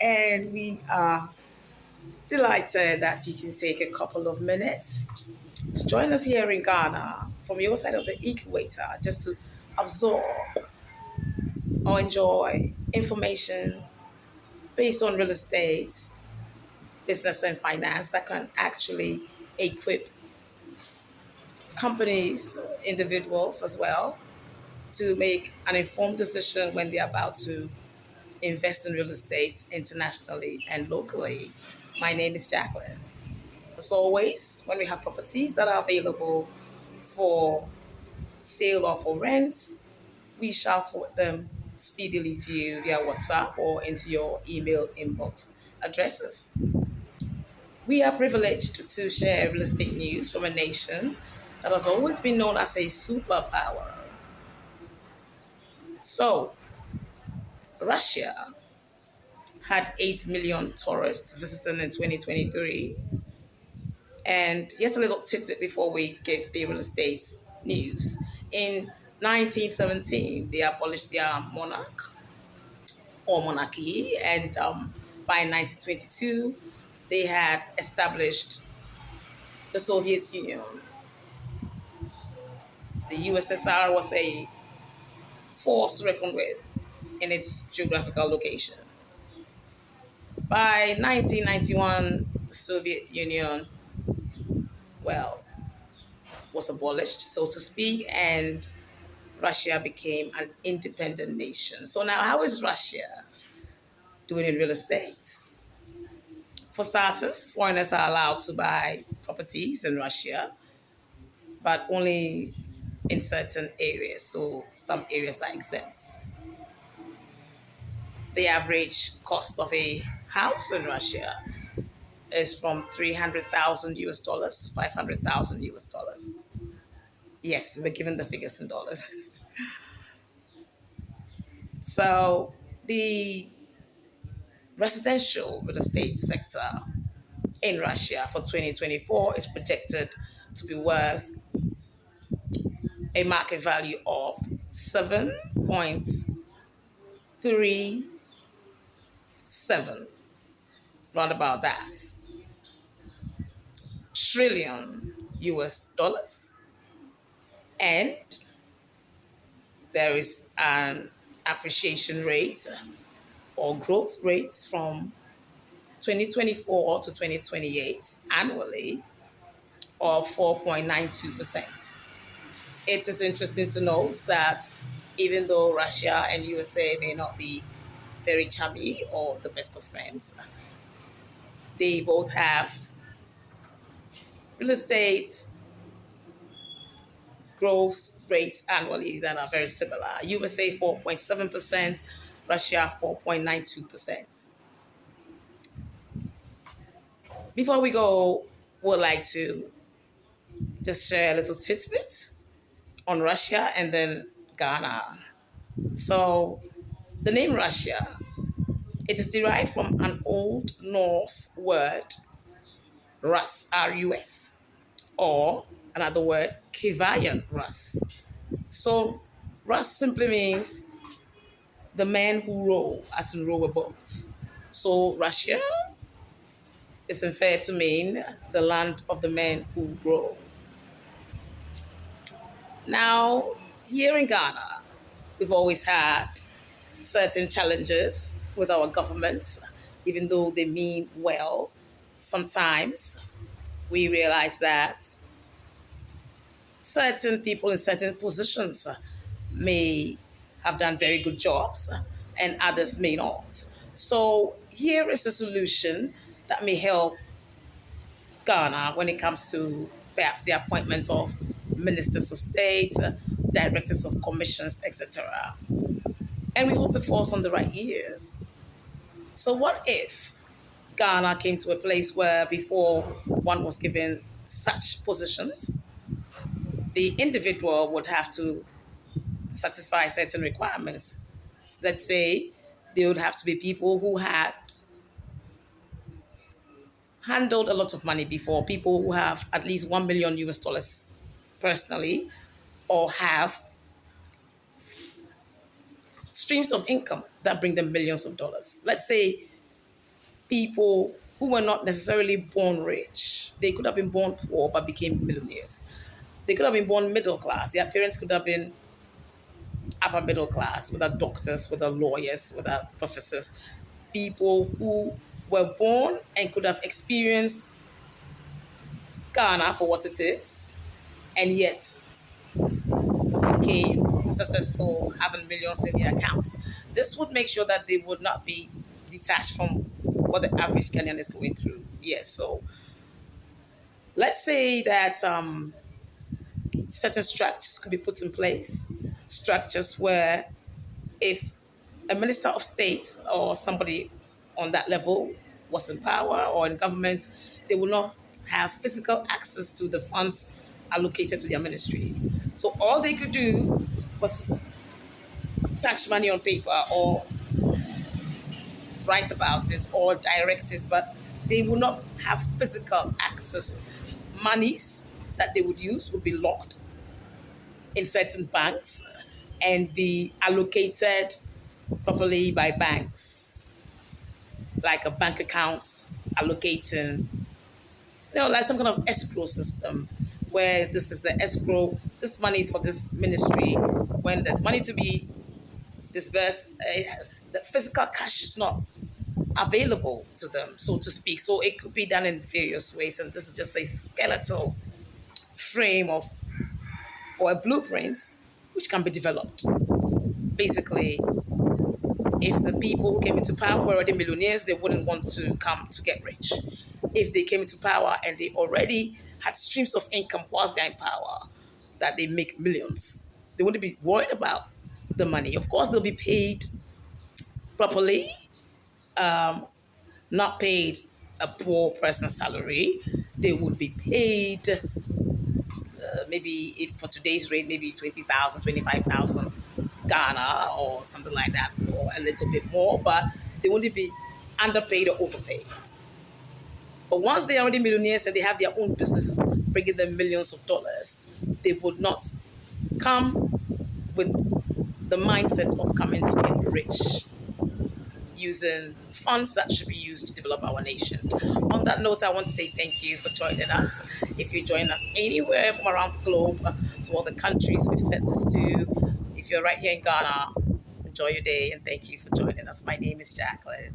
And we are delighted that you can take a couple of minutes to join us here in Ghana from your side of the equator just to absorb or enjoy information based on real estate, business, and finance that can actually equip companies, individuals as well, to make an informed decision when they're about to invest in real estate internationally and locally. My name is Jacqueline. As always, when we have properties that are available for sale or for rent, we shall forward them speedily to you via WhatsApp or into your email inbox addresses. We are privileged to share real estate news from a nation that has always been known as a superpower. So, Russia had 8 million tourists visiting in 2023. And here's a little tidbit before we give the real estate news. In 1917, they abolished their monarch or monarchy, and by 1922, they had established the Soviet Union. The USSR was a force to reckon with in its geographical location. By 1991, the Soviet Union, well, was abolished, so to speak, and Russia became an independent nation. So now, how is Russia doing in real estate? For starters, foreigners are allowed to buy properties in Russia, but only in certain areas. So some areas are exempt. The average cost of a house in Russia is from 300,000 US dollars to 500,000 US dollars. Yes, we're given the figures in dollars. So the residential real estate sector in Russia for 2024 is projected to be worth a market value of 7.37, round about that, trillion US dollars. And there is an appreciation rate or growth rates from 2024 to 2028 annually of 4.92%. It is interesting to note that even though Russia and USA may not be very chummy or the best of friends, they both have real estate growth rates annually that are very similar. USA 4.7%, Russia 4.92%. Before we go, we'd like to just share a little tidbit on Russia and then Ghana. So the name Russia, it is derived from an Old Norse word, Rus, R-U-S, or another word, Kivayan Rus. So Rus simply means the men who row, as in row a boat. So Russia is inferred to mean the land of the men who row. Now, here in Ghana, we've always had certain challenges with our governments, even though they mean well. Sometimes we realize that certain people in certain positions may have done very good jobs and others may not. So here is a solution that may help Ghana when it comes to perhaps the appointment of ministers of state, directors of commissions, etc. And we hope it falls on the right ears. So what if Ghana came to a place where before one was given such positions, the individual would have to satisfy certain requirements. Let's say they would have to be people who had handled a lot of money before, people who have at least 1 million US dollars personally, or have streams of income that bring them millions of dollars. Let's say people who were not necessarily born rich. They could have been born poor but became millionaires. They could have been born middle class. Their parents could have been upper middle class, without doctors, without lawyers, without professors. People who were born and could have experienced Ghana for what it is, and yet became successful, having millions in their accounts. This would make sure that they would not be detached from what the average Kenyan is going through. Yes, so let's say that certain structures could be put in place, structures where if a minister of state or somebody on that level was in power or in government, they will not have physical access to the funds allocated to their ministry. So all they could do was touch money on paper or write about it or direct it, but they will not have physical access. Monies that they would use would be locked in certain banks and be allocated properly by banks, like a bank account allocating, like some kind of escrow system where this is the escrow, this money is for this ministry. When there's money to be dispersed, the physical cash is not available to them, so to speak. So it could be done in various ways, and this is just a skeletal frame of or a blueprint which can be developed. Basically, if the people who came into power were already millionaires, they wouldn't want to come to get rich. If they came into power and they already had streams of income whilst they're in power, that they make millions, they wouldn't be worried about the money. Of course, they'll be paid properly, not paid a poor person's salary. They would be paid maybe if for today's rate, maybe 20,000, 25,000 Ghana or something like that, or a little bit more, but they wouldn't be underpaid or overpaid. But once they're already millionaires and they have their own businesses bringing them millions of dollars, they would not come with the mindset of coming to get rich using funds that should be used to develop our nation. On that note, I want to say thank you for joining us. If you join us anywhere from around the globe, to all the countries we've sent this to, if you're right here in Ghana, enjoy your day and thank you for joining us. My name is Jacqueline.